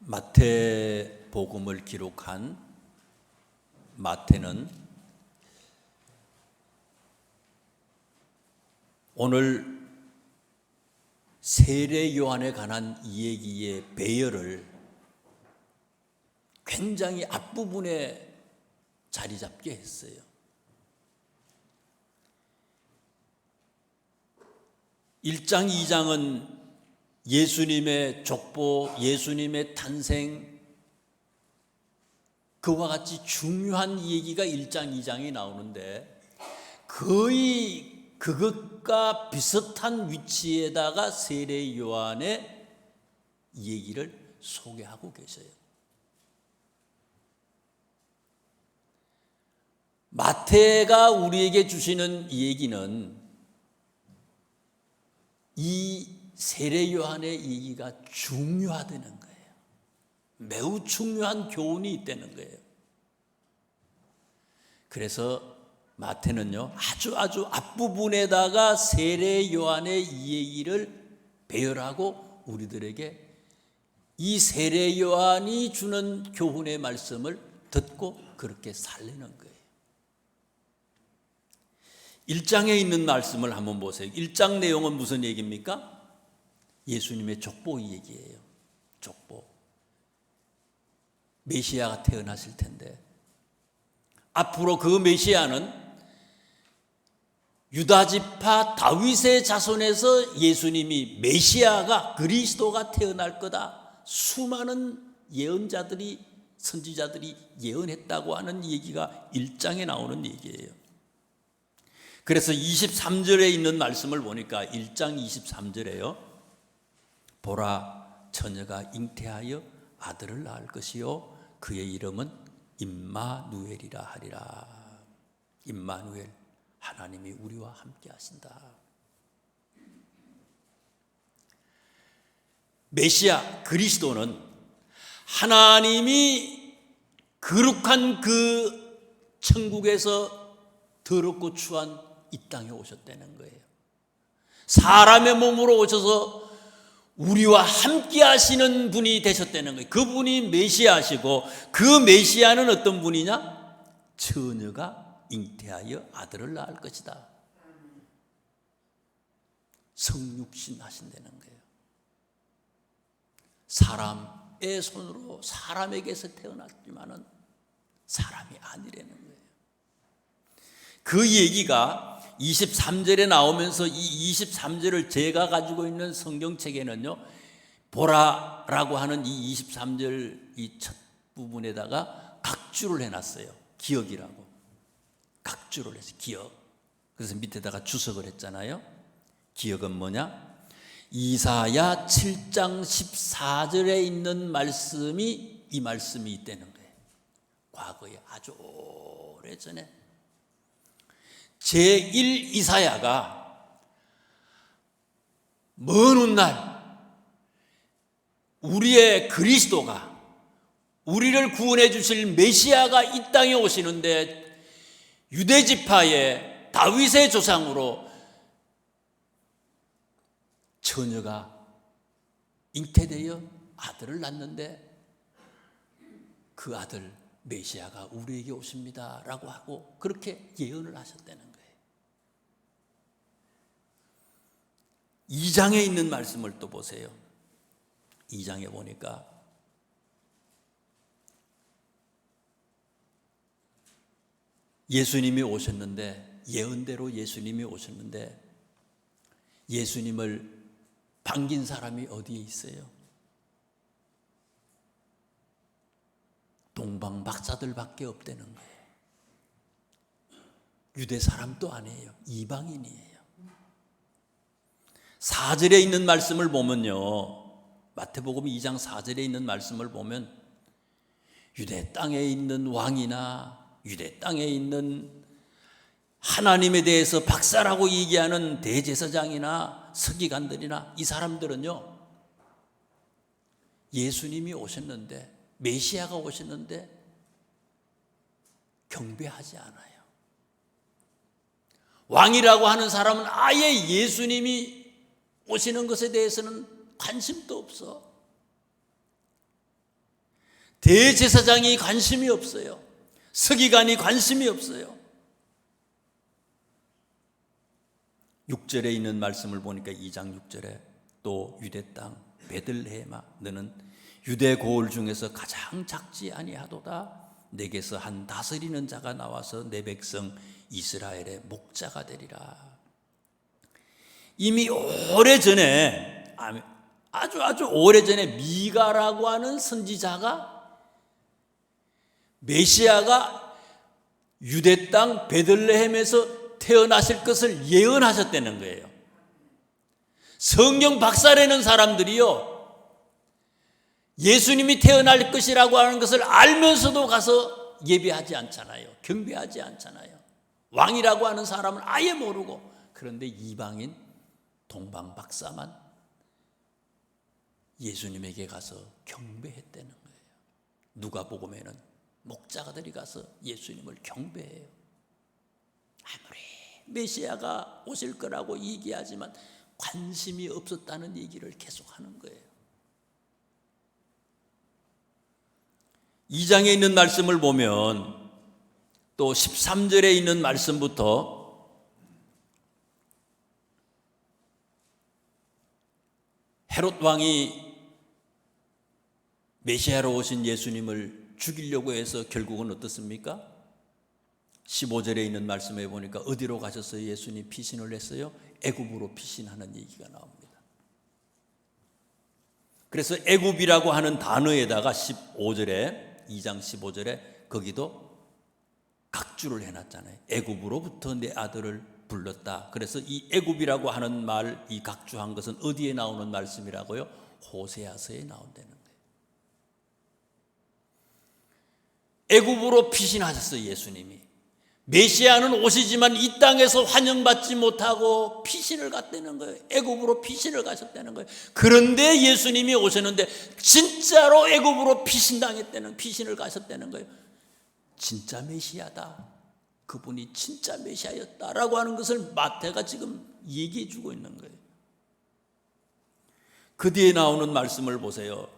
마태복음을 기록한 마태는 오늘 세례 요한에 관한 이야기의 배열을 굉장히 앞부분에 자리 잡게 했어요. (1장) (2장은) 예수님의 족보, 예수님의 탄생, 그와 같이 중요한 얘기가 1장, 2장이 나오는데 거의 그것과 비슷한 위치에다가 세례 요한의 얘기를 소개하고 계세요. 마태가 우리에게 주시는 얘기는 이 세례 요한의 얘기가 중요하다는 거예요. 매우 중요한 교훈이 있다는 거예요. 그래서 마태는요, 아주 앞부분에다가 세례 요한의 이 얘기를 배열하고 우리들에게 이 세례 요한이 주는 교훈의 말씀을 듣고 그렇게 살리는 거예요. 1장에 있는 말씀을 한번 보세요. 1장 내용은 무슨 얘기입니까? 예수님의 족보 얘기예요. 족보. 메시아가 태어나실 텐데 앞으로 그 메시아는 유다지파 다윗의 자손에서 예수님이 메시아가 그리스도가 태어날 거다. 수많은 예언자들이 선지자들이 예언했다고 하는 얘기가 1장에 나오는 얘기예요. 그래서 23절에 있는 말씀을 보니까 1장 23절에요. 보라, 처녀가 잉태하여 아들을 낳을 것이요 그의 이름은 임마누엘이라 하리라. 임마누엘, 하나님이 우리와 함께 하신다. 메시아 그리스도는 하나님이 거룩한 그 천국에서 더럽고 추한 이 땅에 오셨다는 거예요. 사람의 몸으로 오셔서 우리와 함께 하시는 분이 되셨다는 거예요. 그분이 메시아시고 그 메시아는 어떤 분이냐? 처녀가 잉태하여 아들을 낳을 것이다. 성육신 하신다는 거예요. 사람의 손으로 사람에게서 태어났지만은 사람이 아니라는 거예요. 그 얘기가 23절에 나오면서 이 23절을 제가 가지고 있는 성경책에는요, 보라라고 하는 이 23절 이 첫 부분에다가 각주를 해놨어요. 기억이라고. 각주를 해서 기억. 그래서 밑에다가 주석을 했잖아요. 기억은 뭐냐? 이사야 7장 14절에 있는 말씀이 이 말씀이 있다는 거예요. 과거에 아주 오래전에 제1 이사야가 먼 훗날 우리의 그리스도가 우리를 구원해 주실 메시아가 이 땅에 오시는데 유대지파의 다윗의 조상으로 처녀가 잉태되어 아들을 낳는데 그 아들 메시아가 우리에게 오십니다 라고 하고 그렇게 예언을 하셨다는 거예요. 2장에 있는 말씀을 또 보세요. 2장에 보니까 예수님이 오셨는데 예언대로 예수님이 오셨는데 예수님을 반긴 사람이 어디에 있어요? 동방 박사들밖에 없다는 거예요. 유대 사람도 아니에요. 이방인이에요. 4절에 있는 말씀을 보면요, 마태복음 2장 4절에 있는 말씀을 보면 유대 땅에 있는 왕이나 유대 땅에 있는 하나님에 대해서 박사라고 얘기하는 대제사장이나 서기관들이나 이 사람들은요, 예수님이 오셨는데 메시아가 오셨는데 경배하지 않아요. 왕이라고 하는 사람은 아예 예수님이 오시는 것에 대해서는 관심도 없어. 대제사장이 관심이 없어요. 서기관이 관심이 없어요. 6절에 있는 말씀을 보니까 2장 6절에 또 유대 땅 베들레헴아 너는 유대 고을 중에서 가장 작지 아니하도다. 내게서 한 다스리는 자가 나와서 내 백성 이스라엘의 목자가 되리라. 이미 오래전에 아주 오래전에 미가라고 하는 선지자가 메시아가 유대 땅 베들레헴에서 태어나실 것을 예언하셨다는 거예요. 성경 박사라는 사람들이요, 예수님이 태어날 것이라고 하는 것을 알면서도 가서 예배하지 않잖아요. 경배하지 않잖아요. 왕이라고 하는 사람은 아예 모르고, 그런데 이방인 동방 박사만 예수님에게 가서 경배했다는 거예요. 누가복음에는 목자가들이 가서 예수님을 경배해요. 아무리 메시아가 오실 거라고 얘기하지만 관심이 없었다는 얘기를 계속하는 거예요. 2장에 있는 말씀을 보면 또 13절에 있는 말씀부터 헤롯 왕이 메시아로 오신 예수님을 죽이려고 해서 결국은 어떻습니까? 15절에 있는 말씀에 보니까 어디로 가셨어요? 예수님 피신을 했어요? 애굽으로 피신하는 얘기가 나옵니다. 그래서 애굽이라고 하는 단어에다가 15절에 2장 15절에 거기도 각주를 해놨잖아요. 애굽으로부터 내 아들을 불렀다. 그래서 이 애굽이라고 하는 말, 이 각주한 것은 어디에 나오는 말씀이라고요? 호세아서에 나온다는 거예요. 애굽으로 피신하셨어요. 예수님이 메시아는 오시지만 이 땅에서 환영받지 못하고 피신을 갔다는 거예요. 애굽으로 피신을 가셨다는 거예요. 그런데 예수님이 오셨는데 진짜로 애굽으로 피신을 가셨다는 거예요. 진짜 메시아다, 그분이 진짜 메시아였다라고 하는 것을 마태가 지금 얘기해 주고 있는 거예요. 그 뒤에 나오는 말씀을 보세요.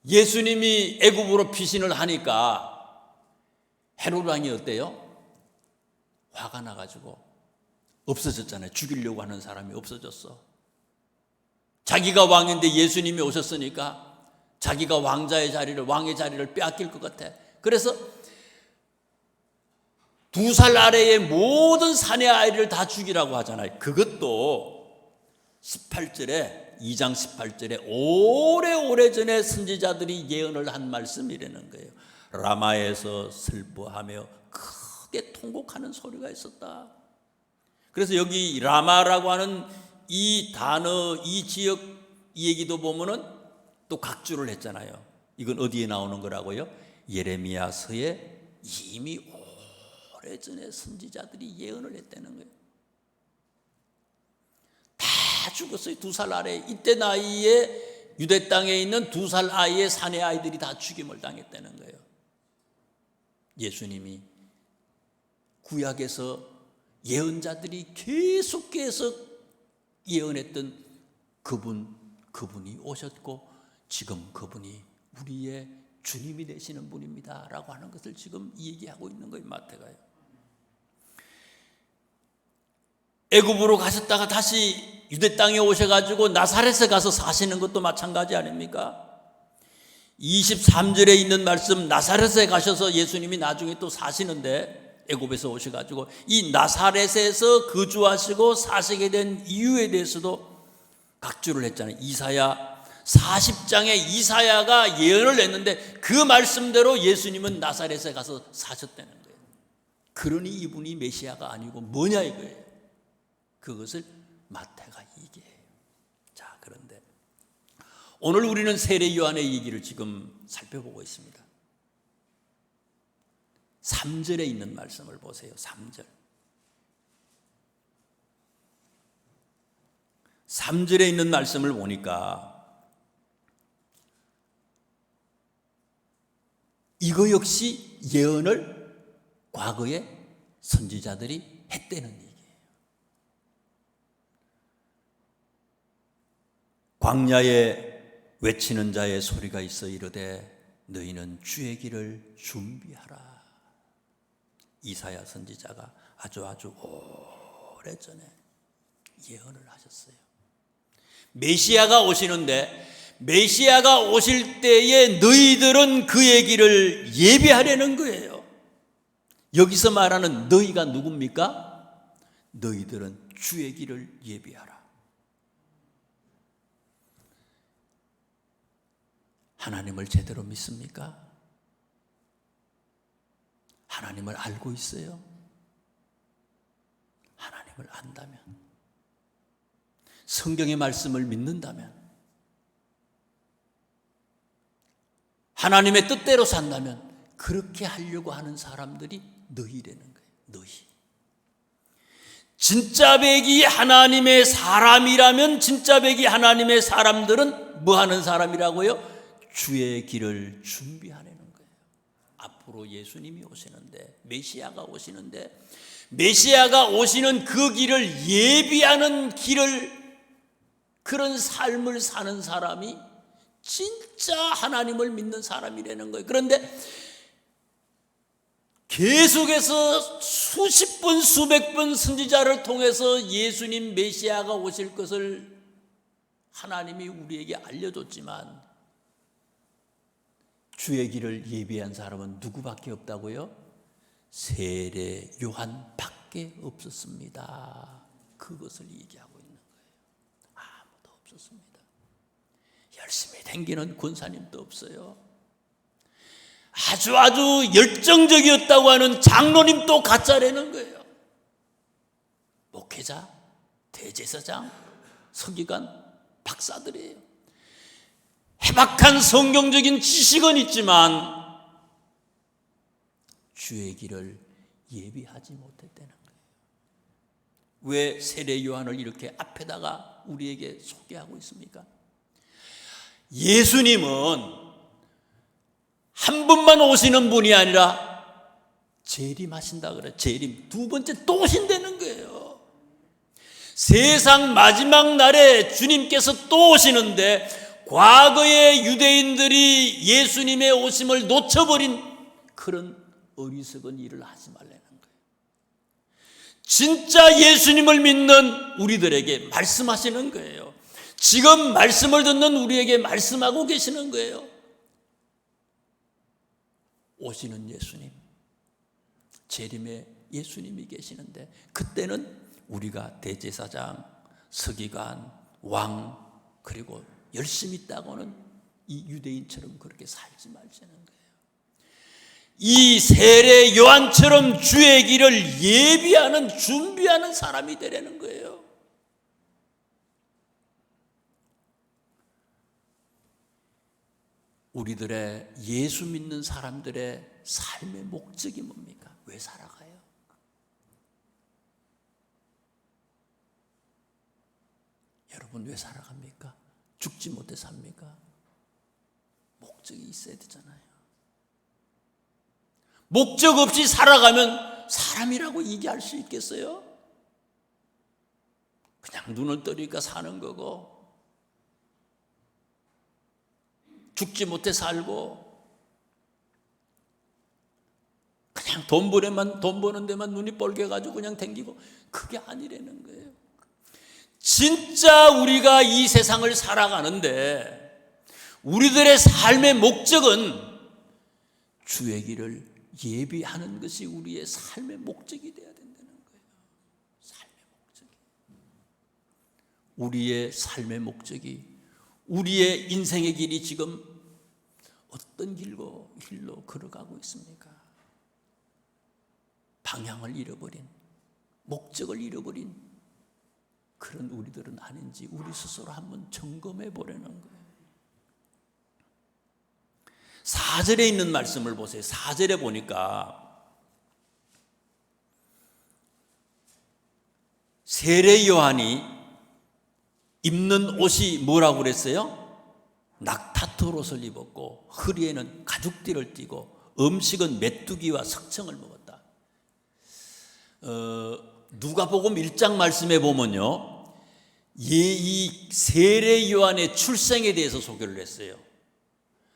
예수님이 애굽으로 피신을 하니까 헤롯 왕이 어때요? 화가 나가지고 없어졌잖아요. 죽이려고 하는 사람이 없어졌어. 자기가 왕인데 예수님이 오셨으니까 자기가 왕의 자리를 빼앗길 것 같아. 그래서 2살 아래의 모든 사내 아이를 다 죽이라고 하잖아요. 그것도 18절에 2장 18절에 오래전에 선지자들이 예언을 한 말씀이라는 거예요. 라마에서 슬퍼하며 크게 통곡하는 소리가 있었다. 그래서 여기 라마라고 하는 이 단어, 이 지역 얘기도 보면은 또 각주를 했잖아요. 이건 어디에 나오는 거라고요? 예레미야서에 이미 오래전에 선지자들이 예언을 했다는 거예요. 다 죽었어요. 2살 아래. 이때 나이에 유대 땅에 있는 2살 아이의 사내 아이들이 다 죽임을 당했다는 거예요. 예수님이 구약에서 예언자들이 계속해서 예언했던 그분이 오셨고 지금 그분이 우리의 주님이 되시는 분입니다 라고 하는 것을 지금 얘기하고 있는 거예요. 마태가요. 애굽으로 가셨다가 다시 유대 땅에 오셔가지고 나사렛에 가서 사시는 것도 마찬가지 아닙니까? 23절에 있는 말씀, 나사렛에 가셔서 예수님이 나중에 또 사시는데 애굽에서 오셔가지고 이 나사렛에서 거주하시고 사시게 된 이유에 대해서도 각주를 했잖아요. 이사야 40장에 이사야가 예언을 했는데 그 말씀대로 예수님은 나사렛에 가서 사셨다는 거예요. 그러니 이분이 메시아가 아니고 뭐냐 이거예요. 그것을 마태가 얘기해요. 자, 그런데 오늘 우리는 세례 요한의 얘기를 지금 살펴보고 있습니다. 3절에 있는 말씀을 보세요. 3절. 3절에 있는 말씀을 보니까 이거 역시 예언을 과거에 선지자들이 했다는 얘기예요. 광야에 외치는 자의 소리가 있어 이르되 너희는 주의 길을 준비하라. 이사야 선지자가 아주 오래전에 예언을 하셨어요. 메시아가 오시는데 메시아가 오실 때에 너희들은 그의 길을 예비하려는 거예요. 여기서 말하는 너희가 누굽니까? 너희들은 주의 길을 예비하라. 하나님을 제대로 믿습니까? 하나님을 알고 있어요? 하나님을 안다면, 성경의 말씀을 믿는다면, 하나님의 뜻대로 산다면 그렇게 하려고 하는 사람들이 너희라는 거예요. 너희. 진짜 백이 하나님의 사람이라면 진짜 백이 하나님의 사람들은 뭐 하는 사람이라고요? 주의 길을 준비하려는 거예요. 앞으로 예수님이 오시는데, 메시아가 오시는데, 메시아가 오시는 그 길을 예비하는 길을, 그런 삶을 사는 사람이 진짜 하나님을 믿는 사람이라는 거예요. 그런데 계속해서 수십 번, 수백 번 선지자를 통해서 예수님 메시아가 오실 것을 하나님이 우리에게 알려줬지만 주의 길을 예비한 사람은 누구밖에 없다고요? 세례 요한밖에 없었습니다. 그것을 얘기하고 있는 거예요. 아무도 없었습니다. 열심히 댕기는 권사님도 없어요. 아주 열정적이었다고 하는 장로님도 가짜라는 거예요. 목회자, 대제사장, 서기관, 박사들이에요. 해박한 성경적인 지식은 있지만 주의 길을 예비하지 못했다는 거예요. 왜 세례 요한을 이렇게 앞에다가 우리에게 소개하고 있습니까? 예수님은 한 번만 오시는 분이 아니라 재림하신다 그래. 재림. 두 번째 또 오신다는 거예요. 세상 마지막 날에 주님께서 또 오시는데 과거의 유대인들이 예수님의 오심을 놓쳐버린 그런 어리석은 일을 하지 말라는 거예요. 진짜 예수님을 믿는 우리들에게 말씀하시는 거예요. 지금 말씀을 듣는 우리에게 말씀하고 계시는 거예요. 오시는 예수님, 재림의 예수님이 계시는데 그때는 우리가 대제사장, 서기관, 왕, 그리고 열심히 있다고는 이 유대인처럼 그렇게 살지 말자는 거예요. 이 세례 요한처럼 주의 길을 예비하는, 준비하는 사람이 되라는 거예요. 우리들의 예수 믿는 사람들의 삶의 목적이 뭡니까? 왜 살아가요? 여러분 왜 살아갑니까? 죽지 못해 삽니까? 목적이 있어야 되잖아요. 목적 없이 살아가면 사람이라고 얘기할 수 있겠어요? 그냥 눈을 뜨니까 사는 거고, 죽지 못해 살고, 그냥 돈 버는 데만 눈이 뻘개가지고 그냥 댕기고, 그게 아니라는 거예요. 진짜 우리가 이 세상을 살아가는데 우리들의 삶의 목적은 주의 길을 예비하는 것이 우리의 삶의 목적이 되어야 된다는 거예요. 삶의 목적이. 우리의 삶의 목적이, 우리의 인생의 길이 지금 어떤 길로 걸어가고 있습니까? 방향을 잃어버린, 목적을 잃어버린 그런 우리들은 아닌지 우리 스스로 한번 점검해 보려는 거예요. 4절에 있는 말씀을 보세요. 4절에 보니까 세례 요한이 입는 옷이 뭐라고 그랬어요? 낙타털 옷을 입었고 허리에는 가죽띠를 띠고 음식은 메뚜기와 석청을 먹었다. 누가복음 1장 말씀에 보면요, 이 세례 요한의 출생에 대해서 소개를 했어요.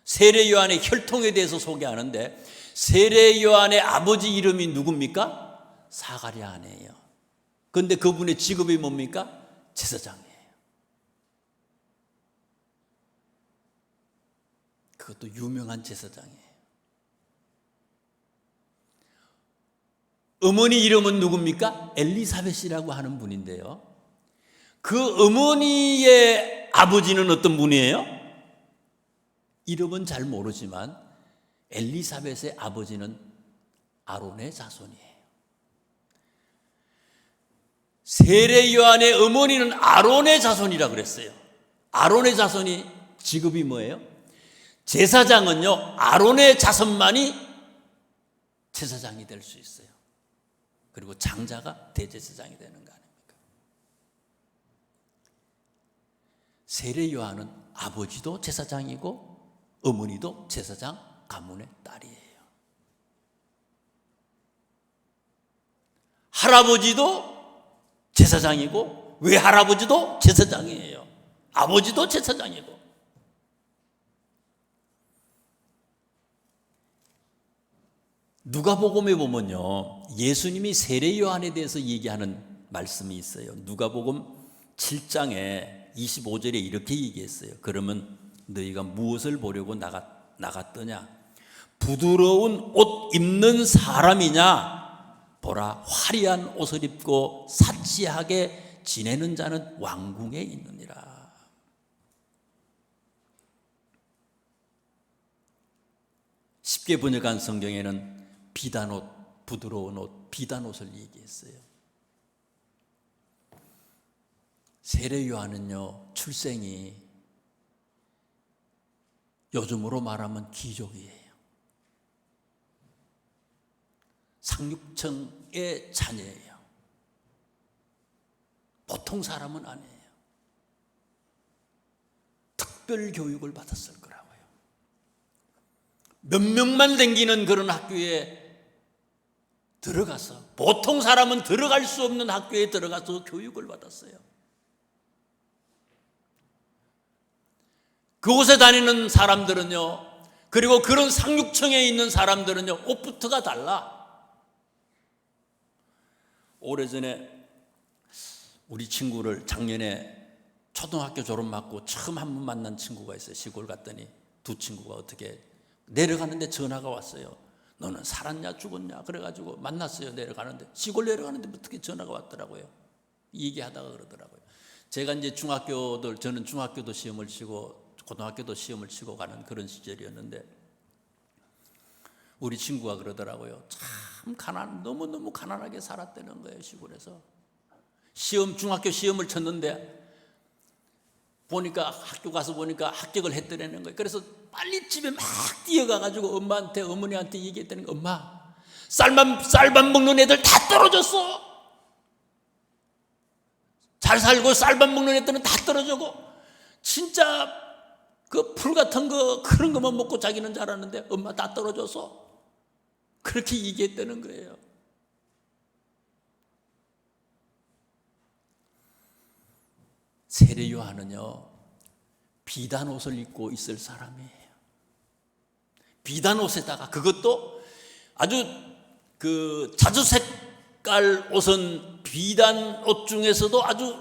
세례 요한의 혈통에 대해서 소개하는데 세례 요한의 아버지 이름이 누굽니까? 사가랴네요. 그런데 그분의 직업이 뭡니까? 제사장이에요. 그것도 유명한 제사장이에요. 어머니 이름은 누굽니까? 엘리사벳이라고 하는 분인데요. 그 어머니의 아버지는 어떤 분이에요? 이름은 잘 모르지만 엘리사벳의 아버지는 아론의 자손이에요. 세례 요한의 어머니는 아론의 자손이라 그랬어요. 아론의 자손이 직업이 뭐예요? 제사장은요, 아론의 자손만이 제사장이 될 수 있어요. 그리고 장자가 대제사장이 되는 거 아닙니까? 세례 요한은 아버지도 제사장이고 어머니도 제사장 가문의 딸이에요. 할아버지도 제사장이고 외할아버지도 제사장이에요. 아버지도 제사장이고. 누가복음에 보면요, 예수님이 세례 요한에 대해서 얘기하는 말씀이 있어요. 누가복음 7장에 25절에 이렇게 얘기했어요. 그러면 너희가 무엇을 보려고 나갔더냐? 부드러운 옷 입는 사람이냐? 보라, 화려한 옷을 입고 사치하게 지내는 자는 왕궁에 있느니라. 쉽게 번역한 성경에는 비단옷, 부드러운 옷, 비단옷을 얘기했어요. 세례 요한은요, 출생이 요즘으로 말하면 귀족이에요. 상류층의 자녀예요. 보통 사람은 아니에요. 특별 교육을 받았을 거라고요. 몇 명만 다니는 그런 학교에 들어가서, 보통 사람은 들어갈 수 없는 학교에 들어가서 교육을 받았어요. 그곳에 다니는 사람들은요, 그리고 그런 상류층에 있는 사람들은요, 옷부터가 달라. 오래전에 우리 친구를 작년에 초등학교 졸업 맞고 처음 한 번 만난 친구가 있어요. 시골 갔더니 두 친구가 어떻게 내려가는데 전화가 왔어요. 너는 살았냐 죽었냐? 그래가지고 만났어요. 내려가는데, 시골 내려가는데 어떻게 전화가 왔더라고요. 얘기하다가 그러더라고요. 제가 이제 저는 중학교도 시험을 치고 고등학교도 시험을 치고 가는 그런 시절이었는데, 우리 친구가 그러더라고요. 참 너무너무 가난하게 살았다는 거예요. 시골에서 중학교 시험을 쳤는데 보니까, 학교 가서 보니까 합격을 했더라는 거예요. 그래서 빨리 집에 막 뛰어가가지고 어머니한테 얘기했다는 거예요. 엄마, 쌀밥 먹는 애들 다 떨어졌어. 잘 살고 쌀밥 먹는 애들은 다 떨어지고, 진짜 그 풀 같은 거, 그런 것만 먹고 자기는 자랐는데 엄마 다 떨어졌어. 그렇게 얘기했다는 거예요. 세례 요한은요, 비단 옷을 입고 있을 사람이에요. 비단 옷에다가, 그것도 아주 자주 색깔 옷은 비단 옷 중에서도 아주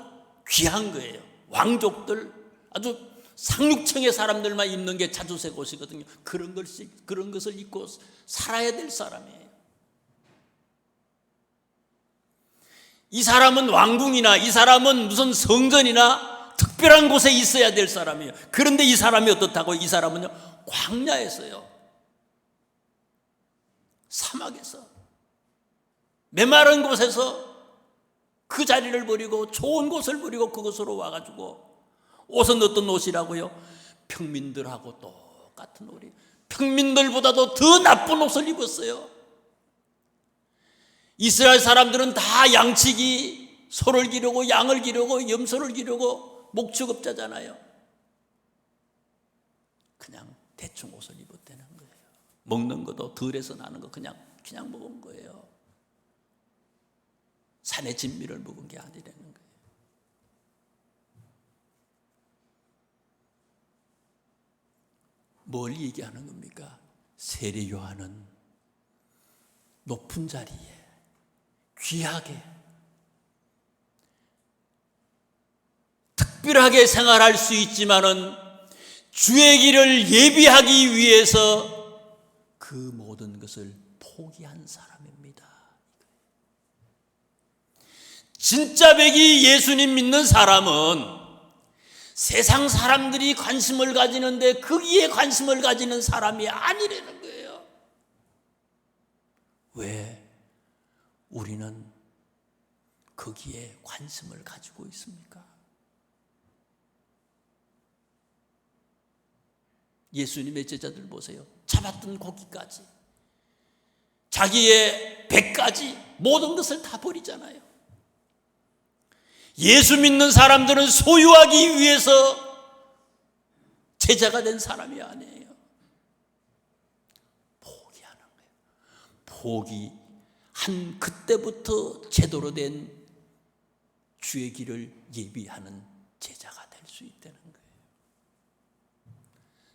귀한 거예요. 왕족들, 아주 상류층의 사람들만 입는 게 자주색 옷이거든요. 그런 것을 입고 살아야 될 사람이에요. 이 사람은 왕궁이나 이 사람은 무슨 성전이나 특별한 곳에 있어야 될 사람이에요. 그런데 이 사람이 어떻다고? 이 사람은요, 광야에서요, 사막에서, 메마른 곳에서 그 자리를 버리고 좋은 곳을 버리고 그곳으로 와가지고, 옷은 어떤 옷이라고요? 평민들하고 똑같은 옷이, 평민들보다도 더 나쁜 옷을 입었어요. 이스라엘 사람들은 다 양치기, 소를 기르고 양을 기르고 염소를 기르고 목축업자잖아요. 그냥 대충 옷을 입었다는 거예요. 먹는 것도 들에서 나는 거 그냥 먹은 거예요. 산의 진미를 먹은 게 아니라는 거예요. 뭘 얘기하는 겁니까? 세례 요한은 높은 자리에 귀하게 특별하게 생활할 수 있지만은 주의 길을 예비하기 위해서 그 모든 것을 포기한 사람입니다. 진짜 백이 예수님 믿는 사람은 세상 사람들이 관심을 가지는데 거기에 관심을 가지는 사람이 아니라는 거예요. 왜 우리는 거기에 관심을 가지고 있습니까? 예수님의 제자들 보세요. 잡았던 고기까지, 자기의 배까지 모든 것을 다 버리잖아요. 예수 믿는 사람들은 소유하기 위해서 제자가 된 사람이 아니에요. 포기하는 거예요. 포기한 그때부터 제대로 된 주의 길을 예비하는 제자가 될 수 있다는 거예요.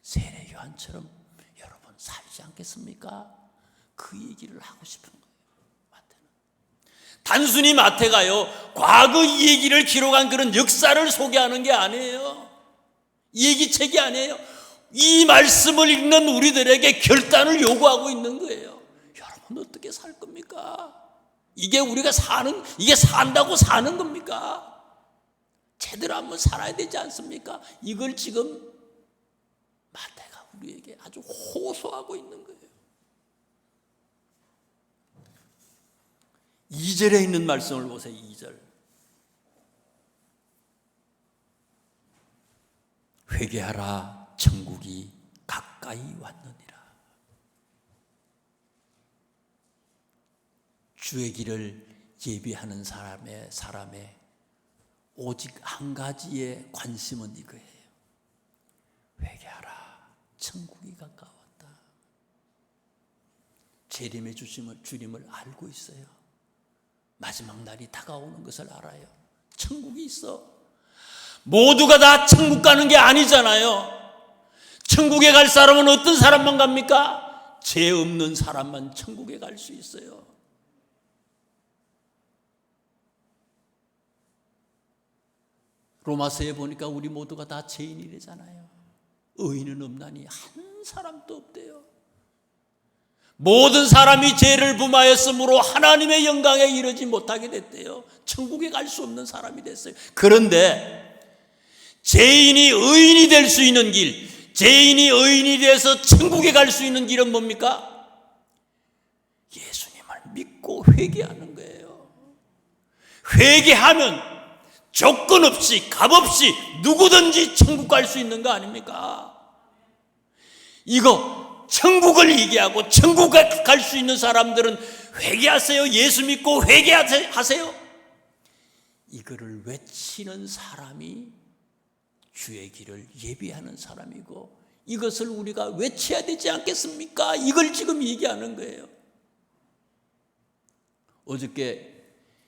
세례 요한처럼 여러분 살지 않겠습니까? 그 얘기를 하고 싶은 거예요. 마태는 단순히 마태가요 과거 이 얘기를 기록한 그런 역사를 소개하는 게 아니에요. 이 얘기책이 아니에요. 이 말씀을 읽는 우리들에게 결단을 요구하고 있는 거예요. 여러분 어떻게 살 겁니까? 이게 우리가 이게 산다고 사는 겁니까? 제대로 한번 살아야 되지 않습니까? 이걸 지금 마태가 우리에게 아주 호소하고 있는 거예요. 2절에 있는 말씀을 보세요. 2절. 회개하라, 천국이 가까이 왔느니라. 주의 길을 예비하는 사람의 오직 한 가지의 관심은 이거예요. 회개하라, 천국이 가까웠다. 재림의 주님을 알고 있어요. 마지막 날이 다가오는 것을 알아요. 천국이 있어. 모두가 다 천국 가는 게 아니잖아요. 천국에 갈 사람은 어떤 사람만 갑니까? 죄 없는 사람만 천국에 갈 수 있어요. 로마서에 보니까 우리 모두가 다 죄인이래잖아요. 의인은 없나니 한 사람도 없대요. 모든 사람이 죄를 범하였으므로 하나님의 영광에 이르지 못하게 됐대요. 천국에 갈 수 없는 사람이 됐어요. 그런데 죄인이 의인이 될 수 있는 길, 죄인이 의인이 돼서 천국에 갈 수 있는 길은 뭡니까? 예수님을 믿고 회개하는 거예요. 회개하면 조건 없이 값 없이 누구든지 천국 갈 수 있는 거 아닙니까? 이거 천국을 얘기하고 천국 갈 수 있는 사람들은 회개하세요. 예수 믿고 회개하세요. 이거를 외치는 사람이 주의 길을 예비하는 사람이고 이것을 우리가 외쳐야 되지 않겠습니까? 이걸 지금 얘기하는 거예요. 어저께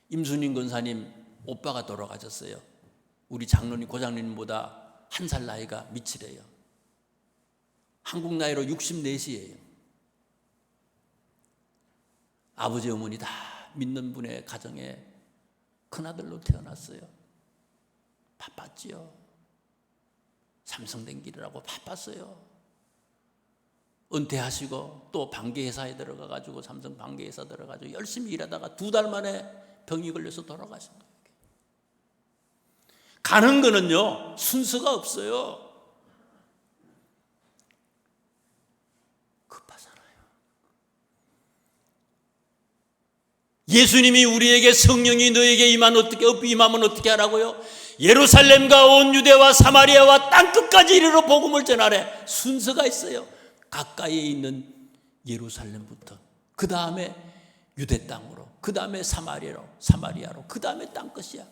임순인 권사님 오빠가 돌아가셨어요. 우리 장로님, 고장로님보다 한 살 나이가 밑이래요. 한국 나이로 64세예요. 아버지 어머니 다 믿는 분의 가정에 큰아들로 태어났어요. 바빴지요. 삼성된 길이라고 바빴어요. 은퇴하시고 또 방계회사에 들어가가지고 삼성 방계회사 들어가지고 열심히 일하다가 2달 만에 병이 걸려서 돌아가신 거예요. 가는 거는요 순서가 없어요. 급하잖아요. 예수님이 우리에게 성령이 너에게 임하면 어떻게 하라고요? 예루살렘과 온 유대와 사마리아와 땅끝까지 이르러 복음을 전하래. 순서가 있어요. 가까이에 있는 예루살렘부터 그 다음에 유대 땅으로, 그 다음에 사마리아로, 그 다음에 땅끝이야.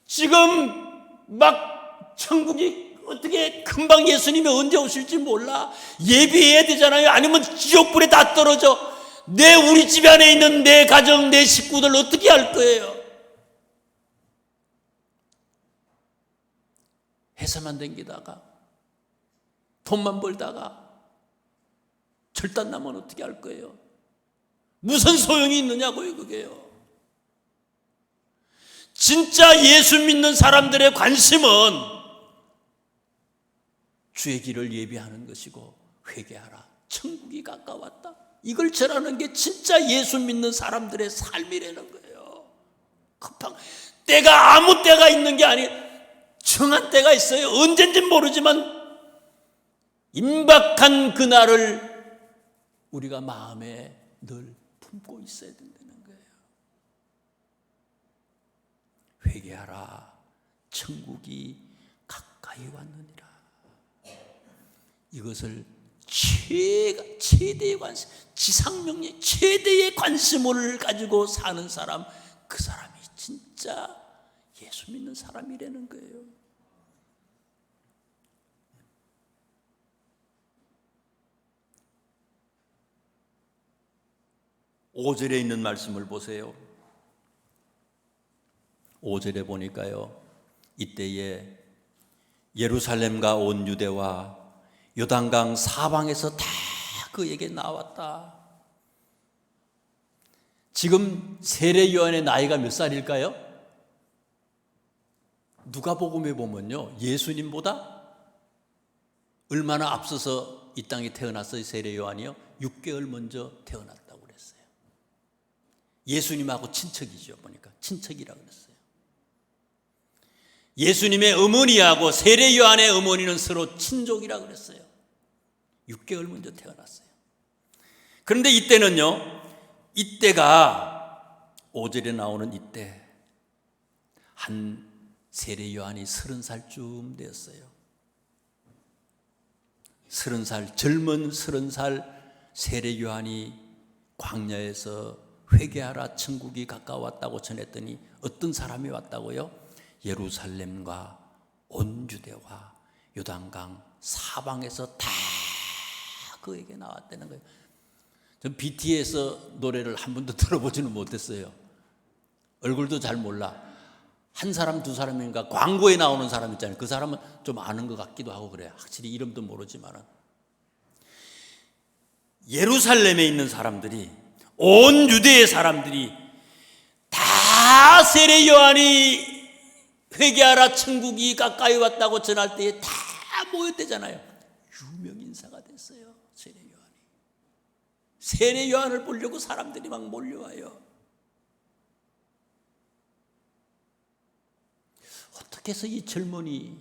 지금 막 천국이 어떻게 금방 예수님이 언제 오실지 몰라. 예비해야 되잖아요. 아니면 지옥불에 다 떨어져. 우리 집 안에 있는 내 가정, 내 식구들 어떻게 할 거예요? 해서만 댕기다가 돈만 벌다가 절단나면 어떻게 할 거예요? 무슨 소용이 있느냐고요, 그게요. 진짜 예수 믿는 사람들의 관심은 주의 길을 예비하는 것이고 회개하라, 천국이 가까웠다, 이걸 전하는 게 진짜 예수 믿는 사람들의 삶이라는 거예요. 급한 때가 아무 때가 있는 게 아니에요. 정한 때가 있어요. 언젠진 모르지만 임박한 그날을 우리가 마음에 늘 품고 있어야 된다는 거예요. 회개하라, 천국이 가까이 왔느니라. 이것을 최대의 관심, 지상명령 최대의 관심을 가지고 사는 사람, 그 사람이 진짜 예수 믿는 사람이라는 거예요. 오절에 있는 말씀을 보세요. 5절에 보니까요, 이때에 예루살렘과 온 유대와 요단강 사방에서 다 그에게 나왔다. 지금 세례 요한의 나이가 몇 살일까요? 누가복음에 보면요, 예수님보다 얼마나 앞서서 이 땅에 태어났어요. 세례 요한이요, 6개월 먼저 태어났다고 그랬어요. 예수님하고 친척이죠. 보니까 친척이라고 그랬어요. 예수님의 어머니하고 세례 요한의 어머니는 서로 친족이라고 그랬어요. 6개월 먼저 태어났어요. 그런데 이때는요, 이때가 5절에 나오는 이때 한 세례 요한이 30살쯤 되었어요. 30살, 젊은 30살 세례 요한이 광야에서 회개하라, 천국이 가까웠다고 전했더니 어떤 사람이 왔다고요? 예루살렘과 온 유대와 요단강 사방에서 다 그에게 나왔다는 거예요. 전 BTS 노래를 한 번도 들어보지는 못했어요. 얼굴도 잘 몰라. 한 사람 두 사람인가 광고에 나오는 사람 있잖아요. 그 사람은 좀 아는 것 같기도 하고 그래요. 확실히 이름도 모르지만은. 예루살렘에 있는 사람들이, 온 유대의 사람들이 다 세례 요한이 회개하라, 천국이 가까이 왔다고 전할 때에 다 모였대잖아요. 유명 인사가 됐어요, 세례 요한이. 세례 요한을 보려고 사람들이 막 몰려와요. 어떻게 해서 이 젊은이,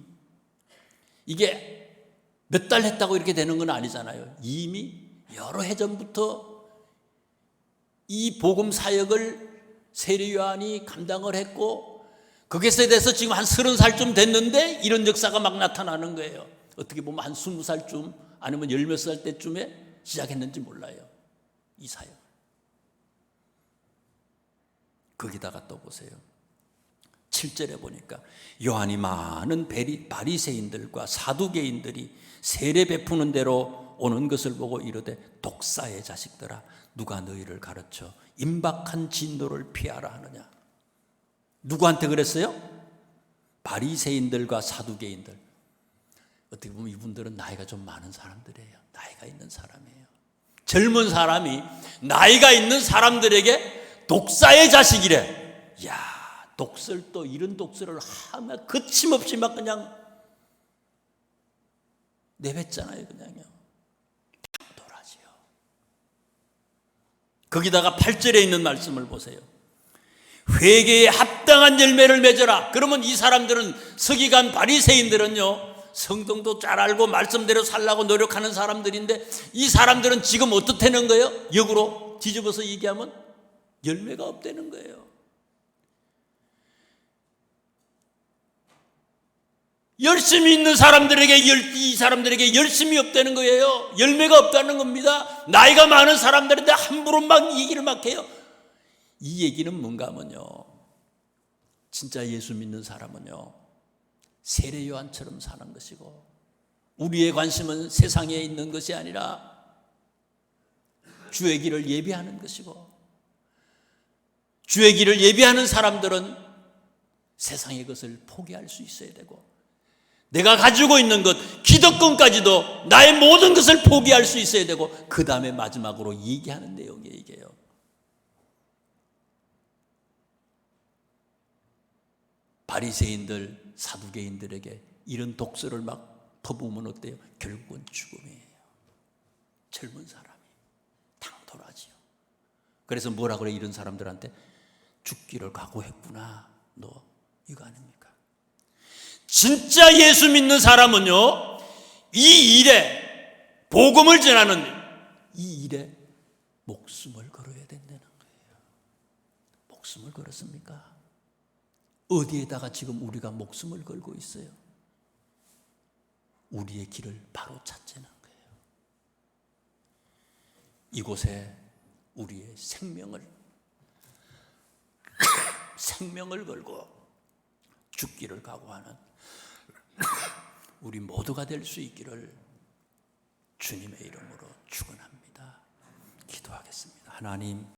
이게 몇 달 했다고 이렇게 되는 건 아니잖아요. 이미 여러 해 전부터 이 복음 사역을 세례 요한이 감당을 했고, 그것에 대해서 지금 한 30살쯤 됐는데 이런 역사가 막 나타나는 거예요. 어떻게 보면 한 20살쯤 아니면 열 몇 살 때쯤에 시작했는지 몰라요, 이 사역. 거기다가 또 보세요. 7절에 보니까 요한이 많은 바리새인들과 사두개인들이 세례 베푸는 대로 오는 것을 보고 이르되, 독사의 자식들아, 누가 너희를 가르쳐 임박한 진노를 피하라 하느냐. 누구한테 그랬어요? 바리새인들과 사두개인들. 어떻게 보면 이분들은 나이가 좀 많은 사람들이에요. 나이가 있는 사람이에요. 젊은 사람이 나이가 있는 사람들에게 독사의 자식이래. 이야, 독설도 이런 독설을 하면 거침없이 막 그냥 내뱉잖아요. 그냥요. 당돌하지요. 거기다가 8절에 있는 말씀을 보세요. 회개에 합당한 열매를 맺어라. 그러면 이 사람들은, 서기관 바리새인들은요, 성경도 잘 알고 말씀대로 살라고 노력하는 사람들인데, 이 사람들은 지금 어떻다는 거예요? 역으로 뒤집어서 얘기하면 열매가 없다는 거예요. 열심히 있는 사람들에게, 이 사람들에게 열심이 없다는 거예요. 열매가 없다는 겁니다. 나이가 많은 사람들인데 함부로 막 얘기를 막 해요. 이 얘기는 뭔가 하면요, 진짜 예수 믿는 사람은요, 세례 요한처럼 사는 것이고, 우리의 관심은 세상에 있는 것이 아니라 주의 길을 예비하는 것이고, 주의 길을 예비하는 사람들은 세상의 것을 포기할 수 있어야 되고, 내가 가지고 있는 것, 기득권까지도 나의 모든 것을 포기할 수 있어야 되고, 그 다음에 마지막으로 얘기하는 내용이에요. 이게요. 바리새인들, 사두개인들에게 이런 독서를 막 퍼부으면 어때요? 결국은 죽음이에요. 젊은 사람이 당돌하지요. 그래서 뭐라 그래? 이런 사람들한테 죽기를 각오했구나. 너 이거 아닙니까? 진짜 예수 믿는 사람은요, 이 일에, 복음을 전하는 이 일에 목숨을 걸어야 된다는 거예요. 목숨을 걸었습니까? 어디에다가 지금 우리가 목숨을 걸고 있어요? 우리의 길을 바로 찾자는 거예요. 이곳에 우리의 생명을 걸고 죽기를 각오하는 우리 모두가 될 수 있기를 주님의 이름으로 축원합니다. 기도하겠습니다. 하나님,